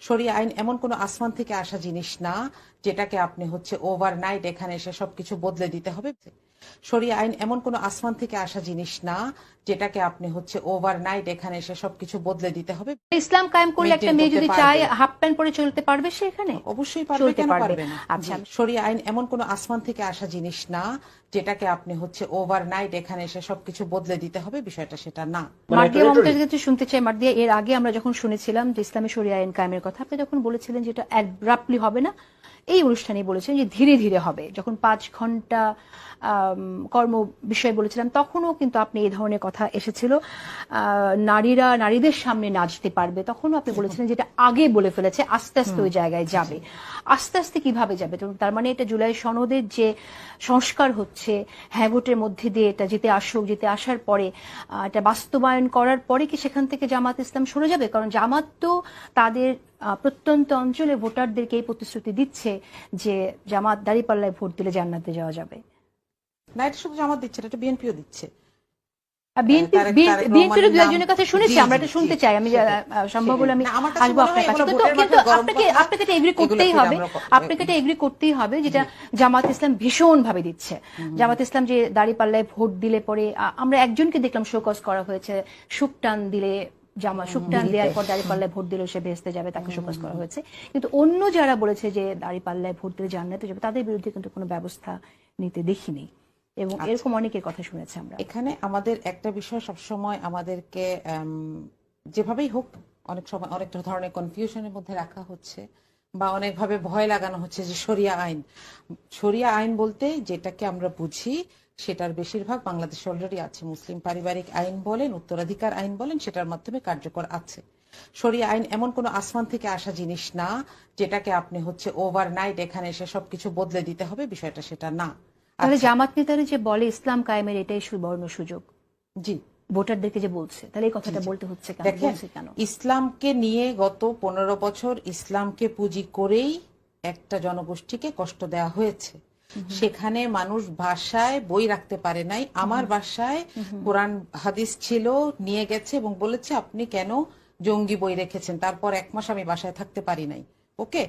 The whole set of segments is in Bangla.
শরিয়া আইন এমন কোনো আসমান থেকে আসা জিনিস না যেটাকে আপনি ওভারনাইট এখানে এসে সবকিছু বদলে দিতে হবে। শরিয়া আইন এমন কোনো আসমান থেকে আসা জিনিস না যেটাকে আপনি ওভারনাইট এখানে এসে সবকিছু বদলে দিতে হবে। ইসলাম কায়েম করলে একটা মেয়ে যদি চায় হাফ প্যান্ট পরে চলতে পারবে সে এখানে? অবশ্যই পারবে, কেন পারবে না? আচ্ছা, শরিয়া আইন এমন কোনো আসমান থেকে আসা জিনিস না যেটাকে আপনি ওভারনাইট এখানে এসে সবকিছু বদলে দিতে হবে, বিষয়টা সেটা না। মার্দিয়া মমতাজের কাছে শুনতে চাই, মার্দিয়া, এর আগে আমরা যখন শুনেছিলাম যে ইসলামী শরিয়া আইন কায়েমের কথা, আপনি যখন বলেছিলেন যে এটা অ্যাব্রাপ্টলি হবে না, এই অনুষ্ঠানে বলেছেন যে ধীরে ধীরে হবে। যখন 5 ঘন্টা কর্ম বিষয় বলেছিলাম তখনও কিন্তু আপনি এই ধরনের কথা এসেছিল, নারীরা নারীদের সামনে নাচতে পারবে, তখনও আপনি বলেছিলেন যেটা আগে বলে ফেলেছে, আস্তে আস্তে ওই জায়গায় যাবে। আস্তে আস্তে কিভাবে যাবে? তার মানে এটা জুলাই সনদের যে সংস্কার হচ্ছে, হ্যাঁ ভোটের মধ্যে দিয়ে এটা জিতে আসুক, জিতে আসার পরে এটা বাস্তবায়ন করার পরে কি সেখান থেকে জামাত ইসলাম সরে যাবে? কারণ জামাত তো তাদের প্রত্যন্ত অঞ্চলে ভোটারদেরকে এই প্রতিশ্রুতি দিচ্ছে যে জামাত দাঁড়িপাল্লায় ভোট দিলে জান্নাতে যাওয়া যাবে। না, এটা শুধু জামাত দিচ্ছে, এটা বিএনপিও দিচ্ছে। বিএনপির দু একজনের কাছে শুনেছি, আমরা এটা শুনতে চাই। আমি সম্ভব হলে আমি আসবো আপনার কাছে, কিন্তু আপনাকে এটা এগ্রি করতেই হবে, আপনাকে এটা এগ্রি করতেই হবে যেটা জামাত ইসলাম ভীষণ ভাবে দিচ্ছে। জামাত ইসলাম যে দাঁড়িপাল্লায় ভোট দিলে পরে, আমরা একজনকে দেখলাম শোকজ করা হয়েছে, সুকটান দিলে সুকটান দেওয়ার পর দাঁড়িপাল্লায় ভোট দিলে সে ভেস্তে যাবে, তাকে শোকজ করা হয়েছে। কিন্তু অন্য যারা বলেছে যে দাঁড়িপাল্লায় ভোট দিলে জান্নাতে যাবে, তাদের বিরুদ্ধে কিন্তু কোনো ব্যবস্থা নিতে দেখিনি, এবং এরকম অনেকের কথা শুনেছি আমরা। এখানে আমাদের একটা বিষয় সবসময় আমাদেরকে যেভাবেই হোক অনেক সময় অনেক ধরনের কনফিউশনের মধ্যে রাখা হচ্ছে বা অনেকভাবে ভয় লাগানো হচ্ছে যে শরিয়া আইন বলতে যেটাকে আমরা বুঝি সেটার বেশিরভাগ বাংলাদেশে অলরেডি আছে। মুসলিম পারিবারিক আইন বলেন, উত্তরাধিকার আইন বলেন, সেটার মাধ্যমে কার্যকর আছে। শরিয়া আইন এমন কোনো আসমান থেকে আসা জিনিস না যেটাকে আপনি ওভারনাইট এখানে এসে সবকিছু বদলে দিতে হবে, বিষয়টা সেটা না। তাহলে জামাত নেতারা যে বলে ইসলাম কায়েমের এটাই সুবর্ণ সুযোগ, জি, ভোটারদেরকে যে বলছে, তাহলে এই কথাটা বলতে হচ্ছে কেন? কেন? ইসলামকে নিয়ে গত 15 বছর ইসলামকে পুঁজি করেই একটা জনগোষ্ঠীকে কষ্ট দেওয়া হয়েছে। সেখানে মানুষ ভাষায় বই রাখতে পারে নাই। আমার বাসায় কোরআন হাদিস ছিল, নিয়ে গেছে এবং বলেছে আপনি কেন জঙ্গি বই রেখেছেন, তারপর 1 মাস আমি বাসায় থাকতে পারি নাই। ওকে,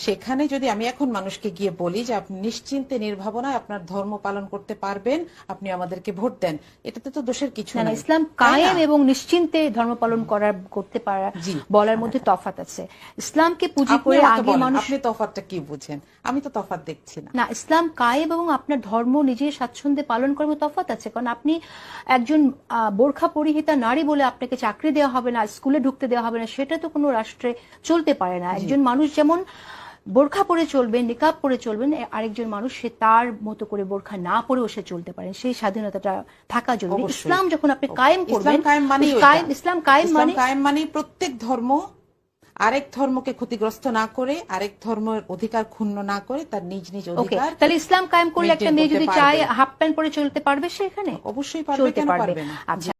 সেখানে যদি আমি এখন মানুষকে গিয়ে বলি যে আপনি নিশ্চিন্তে নির্ভাবনায় আপনার ধর্ম পালন করতে পারবেন, আপনি আমাদেরকে ভোট দেন, এটাতে তো দোষের কিছু না। ইসলাম কায়েম এবং নিশ্চিন্তে ধর্ম পালন করতে পারা বলার মধ্যে তফাৎ আছে। ইসলামকে পুঁজি করে আগে মানুষ, আপনি তফাৎটা কি বুঝেন? আমি তো তফাৎ দেখছি না। না, ইসলাম কায়েম এবং আপনার ধর্ম নিজে স্বাচ্ছন্দ্যে পালন করার তফাৎ আছে। কারণ আপনি একজন বোরখা পরিহিতা নারী বলে আপনাকে চাকরি দেওয়া হবে না, স্কুলে ঢুকতে দেওয়া হবে না, সেটা তো কোনো রাষ্ট্রে চলতে পারে না। একজন মানুষ যেমন বোরখা পরে চলবেন, নিকাব পরে চলবেন, আরেকজন মানুষ সে তার মতো করে বোরখা না পরেও সে চলতে পারেন, সেই স্বাধীনতাটা থাকা জরুরি। ইসলাম যখন আপনি কায়েম করবেন, ইসলাম কায়েম মানে প্রত্যেক ধর্ম আরেক ধর্মকে ক্ষতিগ্রস্ত না করে, আরেক ধর্মের অধিকার ক্ষুণ্ণ না করে তার নিজ নিজ অধিকার। তাহলে ইসলাম কায়েম করলে একটা মেয়ে যদি চায় হাফ প্যান্ট পরে চলতে পারবে সে এখানে? অবশ্যই পারবে, কেন পারবে না? আচ্ছা।